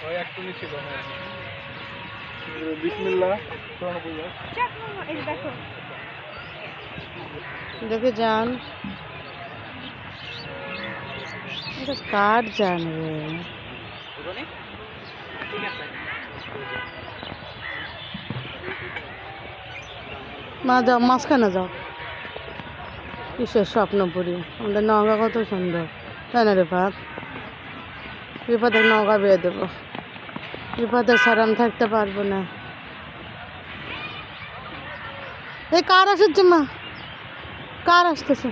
ওই একটুই ছিল। বিসমিল্লাহ। দেখে যান, এটা কার জানবে। মা যাও, মাঝখানে যাও। কিসের স্বপ্নপুরি, আমাদের নৌকা কত সুন্দর, তাই না রেফাত? রিফাতের নৌকা বেয়ে দেবো, রিফাতের ছাড়া আমি থাকতে পারবো না। এই কার আসছে মা, কার আসতেছে?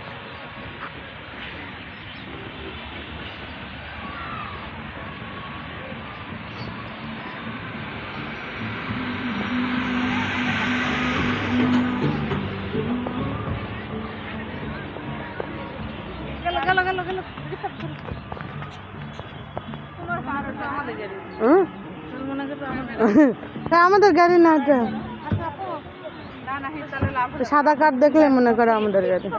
আমাদের গাড়ি না, এটা সাদা কার দেখলে মনে করে আমাদের গাড়ি।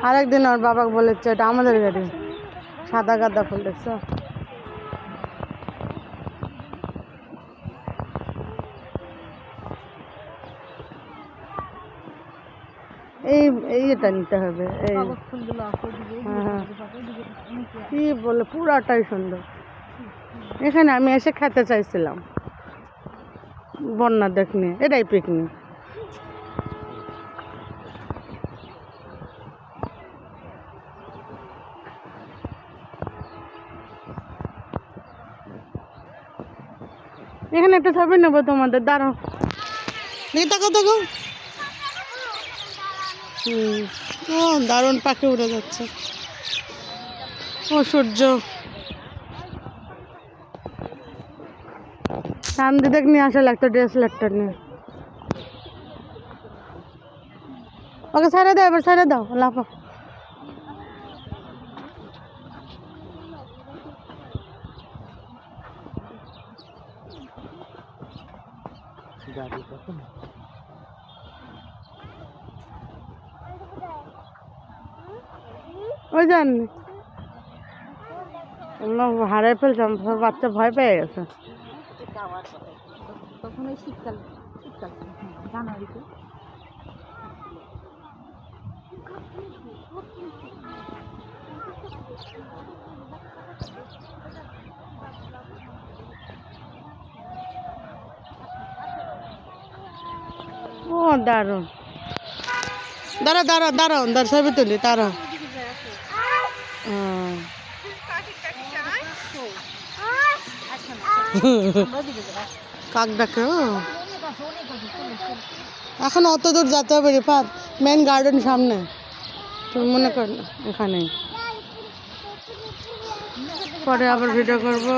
আরেকদিন ওর বাবা বলেছে এটা আমাদের গাড়ি, সাদা গাঁদা ফুল দেখছো? এইটা নিতে হবে। এই কি বলে, পুরাটাই সুন্দর। এখানে আমি এসে খেতে চাইছিলাম, বন্যা দেখনি, এটাই পিকনিক। এখানে একটা ছবি নেবো তোমাদের, দাঁড়াও। দেখো দেখো, ও দারুণ পাখি উড়ে যাচ্ছে। ও সূর্য, সামনে দেখ নিয়ে আসলে একটা ড্রেস লেকটার নিয়ে। ওকে ছেড়ে দাও, এবার ছেড়ে দাও, লাফা। ওই যান, হারাই ফেলছিলাম, বাচ্চা ভয় পেয়ে গেছে। তখন ওই শীতকাল, শীতকাল জানুয়ারিতে। ও দারুণ, দাঁড়া দাঁড়া দাঁড়াও, দাঁড়া ছবি তুলি, দাঁড়াও। কাক ডাকে, এখন অত দূর যেতে হবে রিফাত, মেন গার্ডেন সামনে, তুমি মনে কর এখানে। পরে আবার ভিডিও করবো।